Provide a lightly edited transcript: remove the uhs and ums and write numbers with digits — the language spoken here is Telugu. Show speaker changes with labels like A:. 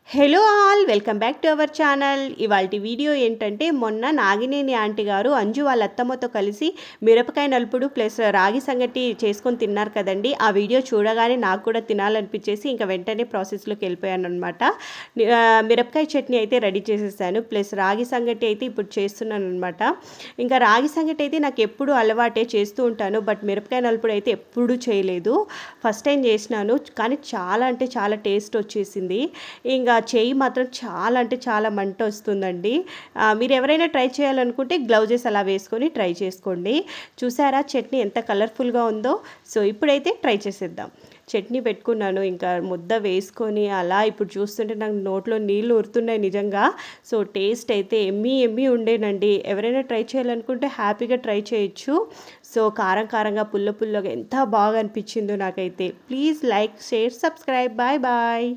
A: Hello all welcome back to our channel. ఇవాల్టి వీడియో ఏంటంటే మొన్న నాగినేని ఆంటీ గారు అంజు వాళ్ళ అత్తమ్మతో కలిసి మిరపకాయ నలుపుడు ప్లస్ రాగి సంగటి చేసుకొని తిన్నారు కదండి. ఆ వీడియో చూడగానే నాకు కూడా తినాలనిపించేసి ఇంకా వెంటనే ప్రాసెస్లోకి వెళ్ళిపోయాను అనమాట. మిరపకాయ చట్నీ అయితే రెడీ చేసేసాను, ప్లస్ రాగి సంగటి అయితే ఇప్పుడు చేస్తున్నాను అనమాట. ఇంకా రాగి సంగటి అయితే నాకు ఎప్పుడు అలవాటే, చేస్తూ ఉంటాను. బట్ మిరపకాయ నలుపుడు అయితే ఎప్పుడూ చేయలేదు, ఫస్ట్ టైం చేసినాను. కానీ చాలా అంటే చాలా టేస్ట్ వచ్చేసింది. ఇంకా చెయ్యి మాత్రం చాలా అంటే చాలా మంట వస్తుందండి. మీరు ఎవరైనా ట్రై చేయాలనుకుంటే గ్లౌజెస్ అలా వేసుకొని ట్రై చేసుకోండి. చూసారా చట్నీ ఎంత కలర్ఫుల్గా ఉందో. సో ఇప్పుడైతే ట్రై చేసేద్దాం. చట్నీ పెట్టుకున్నాను, ఇంకా ముద్ద వేసుకొని అలా ఇప్పుడు చూస్తుంటే నాకు నోట్లో నీళ్ళు ఊరుతున్నాయి నిజంగా. సో టేస్ట్ అయితే ఎమ్మీ ఎమ్మీ ఉండేనండి. ఎవరైనా ట్రై చేయాలనుకుంటే హ్యాపీగా ట్రై చేయొచ్చు. సో కారం కారంగా పుల్ల పుల్లగా ఎంత బాగా అనిపించిందో నాకైతే. Please like, share, subscribe. Bye bye.